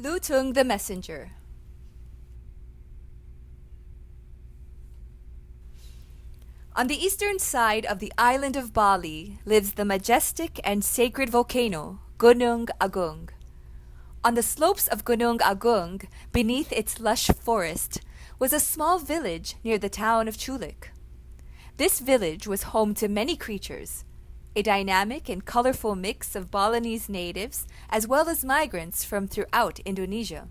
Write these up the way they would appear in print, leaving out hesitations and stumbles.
Lutung the Messenger. On the eastern side of the island of Bali lives the majestic and sacred volcano, Gunung Agung. On the slopes of Gunung Agung, beneath its lush forest, was a small village near the town of Culik. This village was home to many creatures, a dynamic and colorful mix of Balinese natives as well as migrants from throughout Indonesia.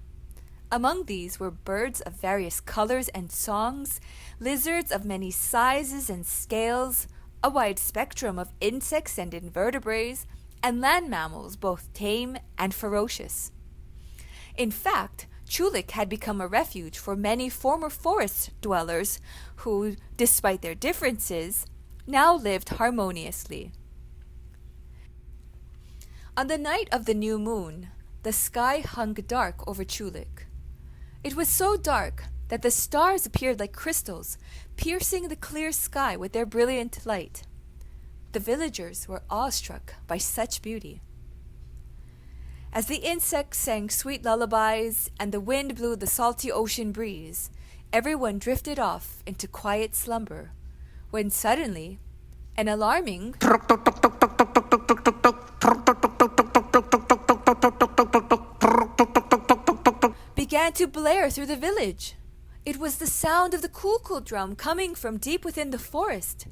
Among these were birds of various colors and songs, lizards of many sizes and scales, a wide spectrum of insects and invertebrates, and land mammals both tame and ferocious. In fact, Culik had become a refuge for many former forest dwellers who, despite their differences, now lived harmoniously. On the night of the new moon, the sky hung dark over Culik. It was so dark that the stars appeared like crystals, piercing the clear sky with their brilliant light. The villagers were awestruck by such beauty. As the insects sang sweet lullabies and the wind blew the salty ocean breeze, everyone drifted off into quiet slumber, when suddenly an alarming began to blare through the village. It was the sound of the kulkul drum coming from deep within the forest.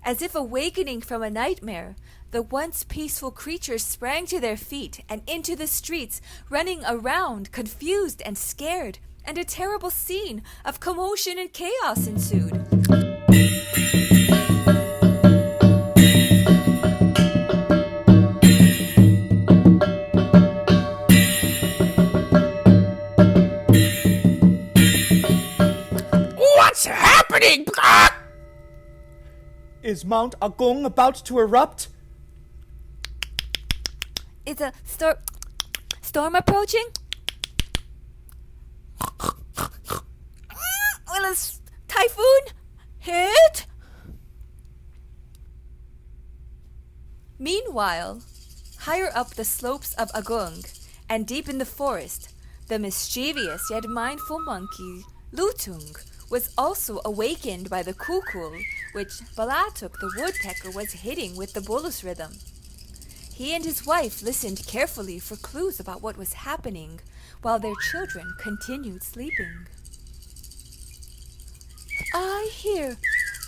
As if awakening from a nightmare, the once peaceful creatures sprang to their feet and into the streets, running around, confused and scared, and a terrible scene of commotion and chaos ensued. What's happening? Is Mount Agung about to erupt? Is a storm approaching? Will a typhoon hit? Meanwhile, higher up the slopes of Agung and deep in the forest, the mischievous yet mindful monkey Lutung was also awakened by the kulkul which Balatuk the woodpecker was hitting with the bolus rhythm. He and his wife listened carefully for clues about what was happening, while their children continued sleeping. I hear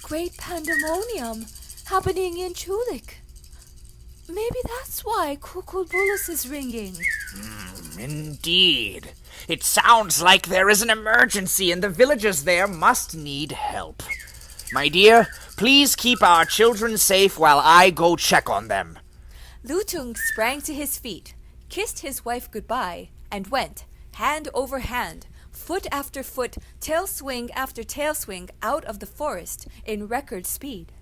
great pandemonium happening in Culik. Maybe that's why Kulkul Bulus is ringing. Indeed. It sounds like there is an emergency and the villagers there must need help. My dear, please keep our children safe while I go check on them. Lutung sprang to his feet, kissed his wife goodbye, and went, hand over hand, foot after foot, tail swing after tail swing, out of the forest in record speed.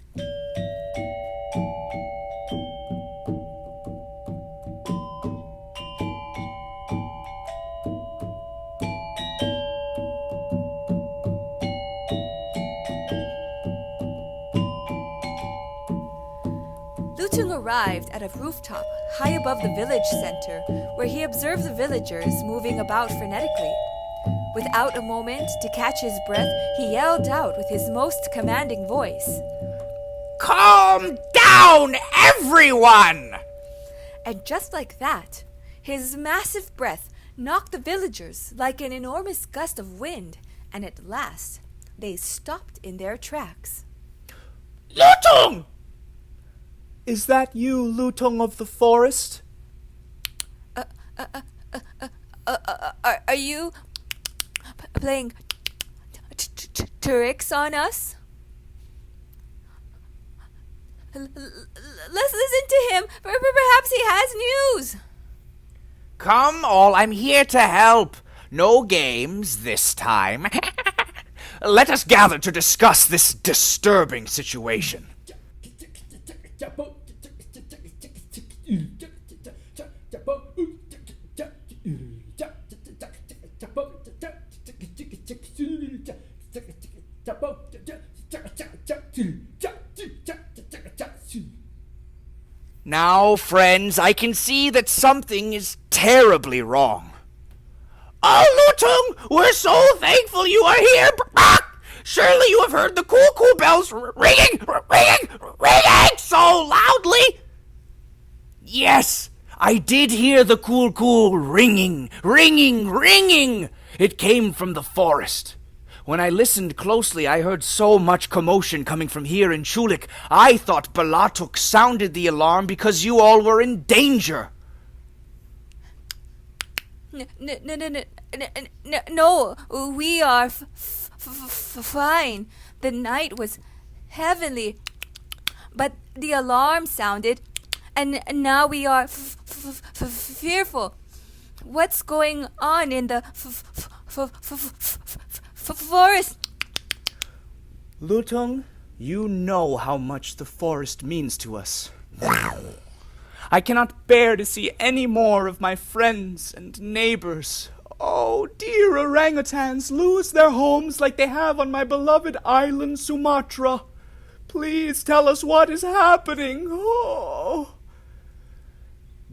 Lutung arrived at a rooftop high above the village center, where he observed the villagers moving about frenetically. Without a moment to catch his breath, he yelled out with his most commanding voice, Calm down, everyone! And just like that, his massive breath knocked the villagers like an enormous gust of wind, and at last they stopped in their tracks. Lutung! Is that you, Lutung of the forest? Are you playing tricks on us? Let's listen to him. Perhaps he has news. Come all, I'm here to help. No games this time. Let us gather to discuss this disturbing situation. Now, friends, I can see that something is terribly wrong. Oh, Lutung, we're so thankful you are here. Surely you have heard the cuckoo bells ringing so loudly. Yes, I did hear the cuckoo ringing. It came from the forest. When I listened closely, I heard so much commotion coming from here in Chulik. I thought Balatuk sounded the alarm because you all were in danger. No, we are fine. The night was heavenly, but the alarm sounded, and now we are fearful. What's going on in the forest? Lutung, you know how much the forest means to us. I cannot bear to see any more of my friends and neighbors. Oh, dear orangutans lose their homes like they have on my beloved island Sumatra. Please tell us what is happening. Oh.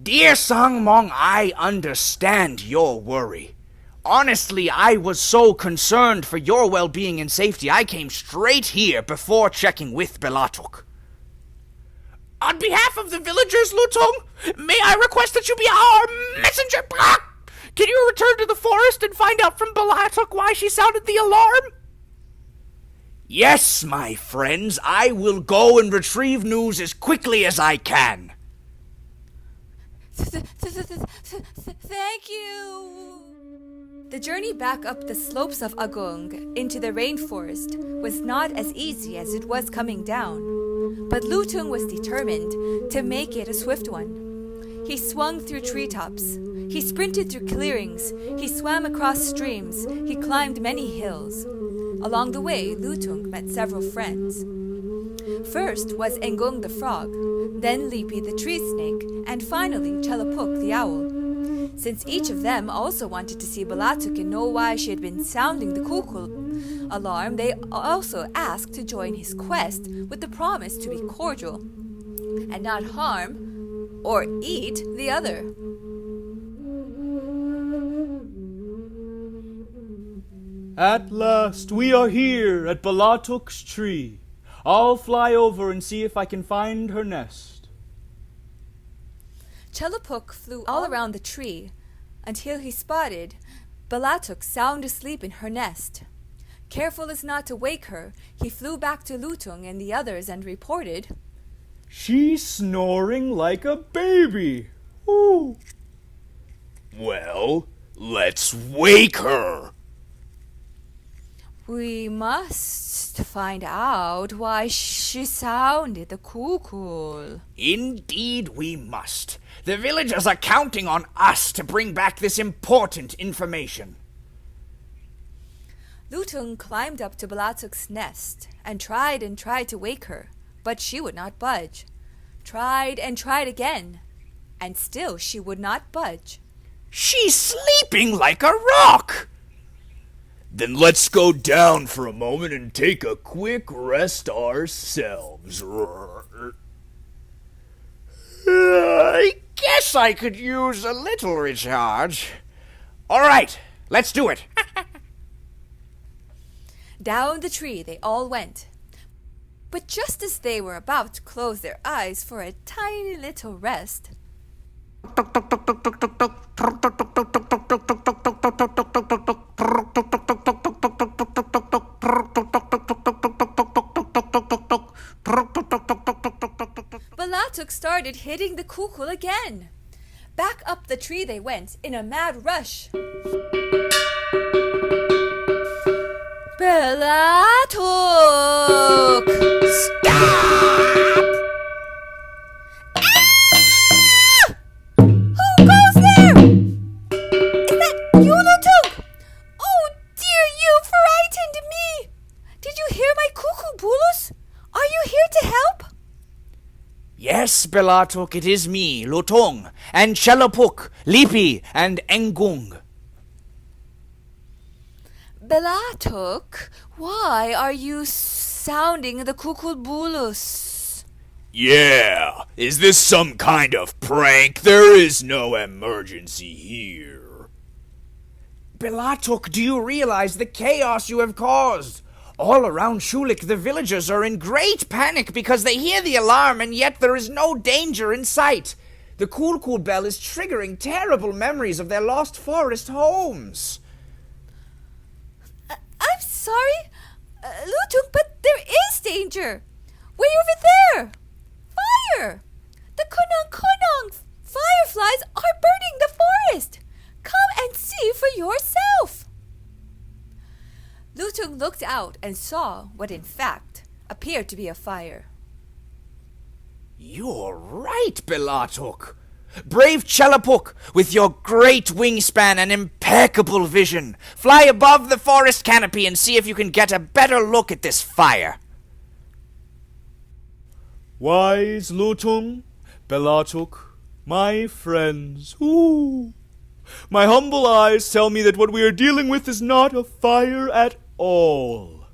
Dear Sangmong, I understand your worry. Honestly, I was so concerned for your well-being and safety, I came straight here before checking with Belatuk. On behalf of the villagers, Lutung, may I request that you be our messenger? Can you return to the forest and find out from Belatuk why she sounded the alarm? Yes, my friends, I will go and retrieve news as quickly as I can. Thank you. The journey back up the slopes of Agung into the rainforest was not as easy as it was coming down, but Lutung was determined to make it a swift one. He swung through treetops, he sprinted through clearings, he swam across streams, he climbed many hills. Along the way, Lutung met several friends. First was Engung the frog, then Lipi the tree snake, and finally Chelapuk the owl. Since each of them also wanted to see Balatuk and know why she had been sounding the cuckoo alarm, they also asked to join his quest with the promise to be cordial and not harm or eat the other. At last, we are here at Balatuk's tree. I'll fly over and see if I can find her nest. Chelapuk flew all around the tree until he spotted Balatuk sound asleep in her nest. Careful as not to wake her, he flew back to Lutung and the others and reported, She's snoring like a baby. Ooh. Well, let's wake her. We must find out why she sounded the cuckoo. Indeed we must. The villagers are counting on us to bring back this important information. Lutung climbed up to Balatuk's nest and tried to wake her, but she would not budge. Tried and tried again, and still she would not budge. She's sleeping like a rock. Then let's go down for a moment and take a quick rest ourselves. I guess I could use a little recharge. All right, let's do it. Down the tree they all went. But just as they were about to close their eyes for a tiny little rest, Balatuk started hitting the cuckoo again. Back up the tree they went in a mad rush. Balatuk! Stop! Ah! Who goes there? Is that you, Lutung? Oh dear, you frightened me! Did you hear my cuckoo bulus? Are you here to help? Yes, Belatuk, it is me, Lutung, and Chelapuk, Lipi, and Engung. Balatuk, why are you sounding the cuckoo bulus? Yeah, is this some kind of prank? There is no emergency here. Belatuk, do you realize the chaos you have caused? All around Shulik, the villagers are in great panic because they hear the alarm, and yet there is no danger in sight. The Cool bell is triggering terrible memories of their lost forest homes. I'm sorry, Lutung, but there is danger. Way over there. Fire! The kunang fireflies are burning the forest. Come and see for yourself. Lutung looked out and saw what in fact appeared to be a fire. You're right, Belatuk. Brave Chelapuk, with your great wingspan and impeccable vision, fly above the forest canopy and see if you can get a better look at this fire. Wise Lutung, Belatuk, my friends, my humble eyes tell me that what we are dealing with is not a fire at all.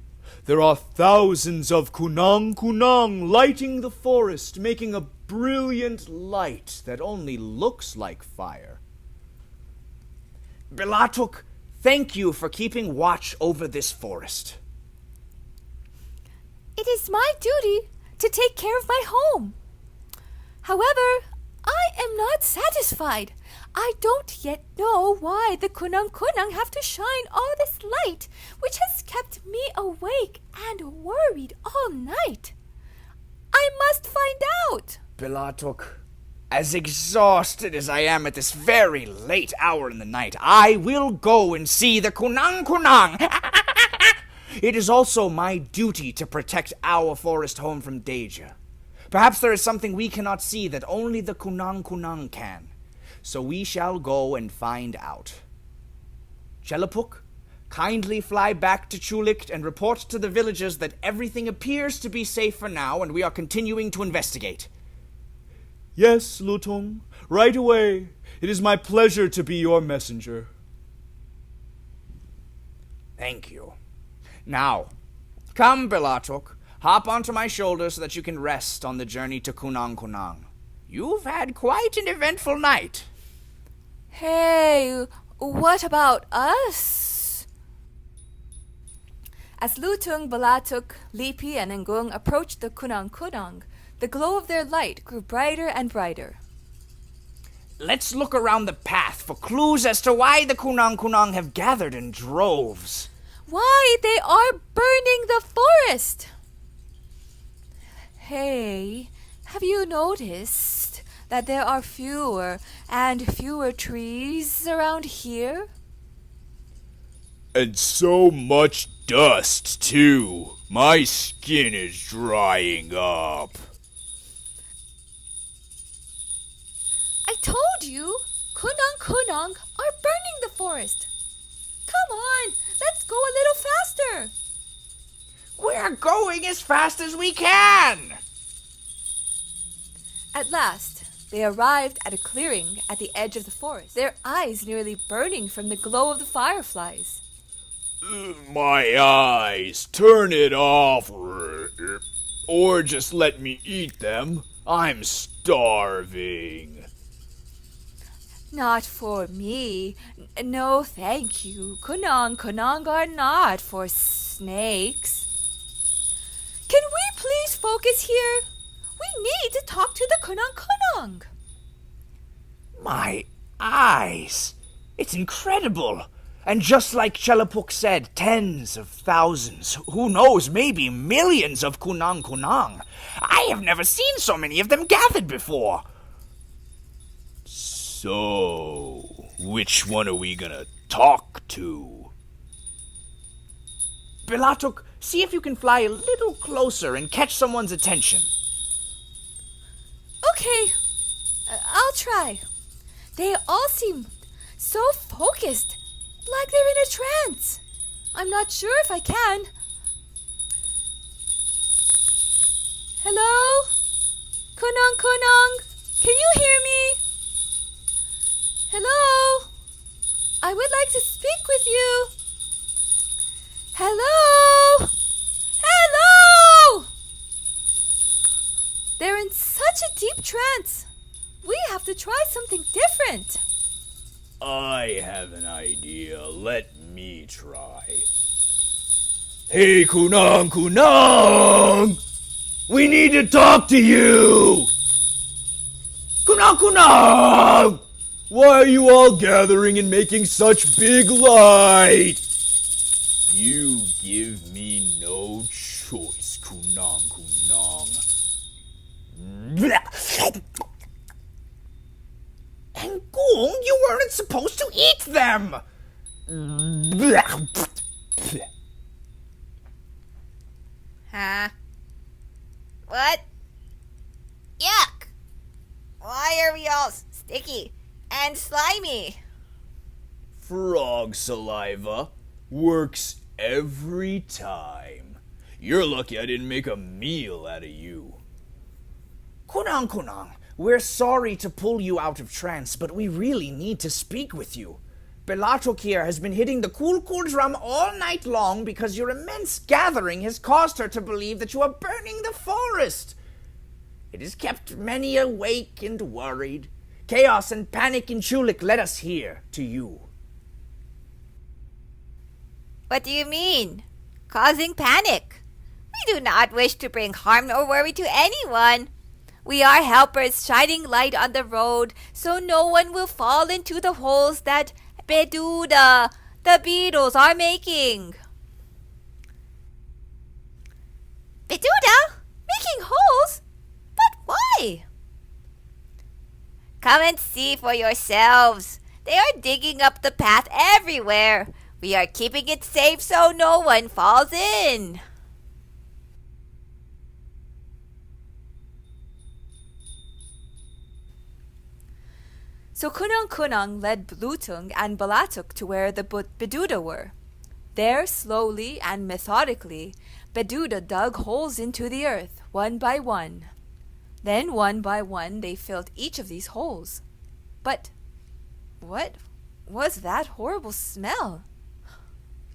There are thousands of kunang lighting the forest, making a brilliant light that only looks like fire. Belatuk, thank you for keeping watch over this forest. It is my duty to take care of my home. However, I am not satisfied. I don't yet know why the kunang have to shine all this light, which has kept me awake and worried all night. I must find out. Belatuk, as exhausted as I am at this very late hour in the night, I will go and see the kunang. It is also my duty to protect our forest home from danger. Perhaps there is something we cannot see that only the kunang can. So we shall go and find out. Chelapuk, kindly fly back to Chulik and report to the villagers that everything appears to be safe for now and we are continuing to investigate. Yes, Lutung, right away. It is my pleasure to be your messenger. Thank you. Now, come, Belatuk, hop onto my shoulder so that you can rest on the journey to Kunang. You've had quite an eventful night. Hey, what about us? As Lutung, Belatuk, Lipi, and Ngung approached the kunang, the glow of their light grew brighter and brighter. Let's look around the path for clues as to why the kunang have gathered in droves. Why they are burning the forest? Hey, have you noticed that there are fewer and fewer trees around here? And so much dust, too. My skin is drying up. I told you, kunang are burning the forest. Come on, let's go a little faster. We're going as fast as we can. At last, they arrived at a clearing at the edge of the forest, their eyes nearly burning from the glow of the fireflies. My eyes, turn it off. Or just let me eat them. I'm starving. Not for me. No, thank you. Kunang are not for snakes. Can we please focus here? We need to talk to the kunang. My eyes! It's incredible! And just like Chelapuk said, tens of thousands, who knows, maybe millions of kunang. I have never seen so many of them gathered before. So, which one are we gonna talk to? Belatuk, see if you can fly a little closer and catch someone's attention. Okay, I'll try. They all seem so focused, like they're in a trance. I'm not sure if I can. Hello? Kunang, can you hear me? Hello? I would like to speak with you. Hello? Hello? They're in such a deep trance. We have to try something different. I have an idea. Let me try. Hey, Kunang, Kunang! We need to talk to you! Kunang, Kunang! Why are you all gathering and making such big light? You give me no choice, Kunang, Kunang. And Gung, you weren't supposed to eat them! Huh? What? Yuck! Why are we all sticky and slimy? Frog saliva works every time. You're lucky I didn't make a meal out of you. Kunang, we're sorry to pull you out of trance, but we really need to speak with you. Belatok here has been hitting the cool drum all night long because your immense gathering has caused her to believe that you are burning the forest. It has kept many awake and worried. Chaos and panic in Chulik led us here to you. What do you mean? Causing panic? We do not wish to bring harm or worry to anyone. We are helpers shining light on the road so no one will fall into the holes that Beduda, the beetles, are making. Beduda? Making holes? But why? Come and see for yourselves. They are digging up the path everywhere. We are keeping it safe so no one falls in. So Kunang led Lutung and Balatuk to where the Beduda were. There, slowly and methodically, Beduda dug holes into the earth, one by one. Then, one by one, they filled each of these holes. But what was that horrible smell?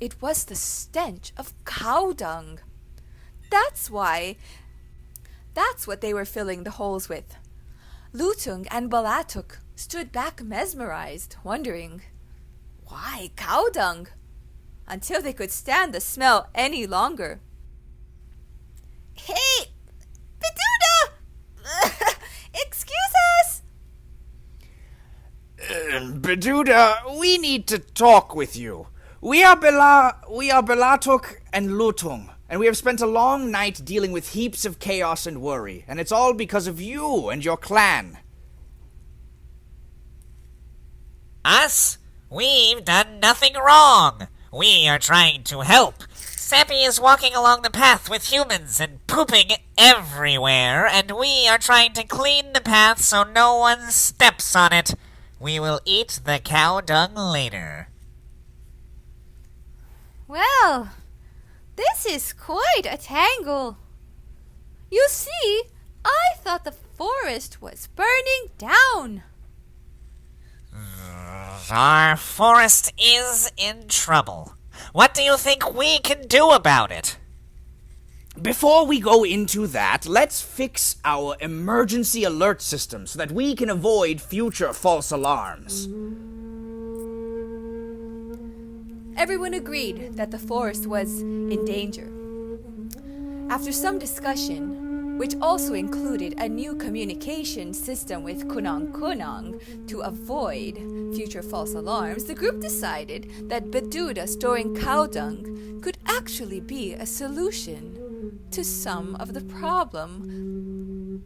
It was the stench of cow dung. That's what they were filling the holes with. Lutung and Balatuk stood back mesmerized, wondering, why cow dung? Until they could stand the smell any longer. Hey, Beduda! Excuse us! Beduda, we need to talk with you. We are Belatok and Lutung, and we have spent a long night dealing with heaps of chaos and worry, and it's all because of you and your clan. Us? We've done nothing wrong. We are trying to help. Sappy is walking along the path with humans and pooping everywhere, and we are trying to clean the path so no one steps on it. We will eat the cow dung later. Well, this is quite a tangle. You see, I thought the forest was burning down. Our forest is in trouble. What do you think we can do about it? Before we go into that, let's fix our emergency alert system so that we can avoid future false alarms. Everyone agreed that the forest was in danger. After some discussion, which also included a new communication system with Kunang to avoid future false alarms, the group decided that Beduda storing cow dung could actually be a solution to some of the problem.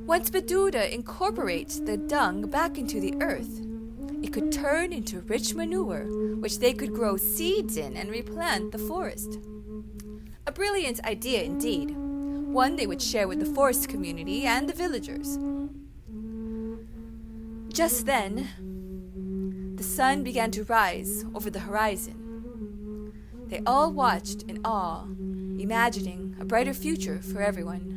Once Beduda incorporates the dung back into the earth, it could turn into rich manure, which they could grow seeds in and replant the forest. A brilliant idea indeed, one they would share with the forest community and the villagers. Just then, the sun began to rise over the horizon. They all watched in awe, imagining a brighter future for everyone.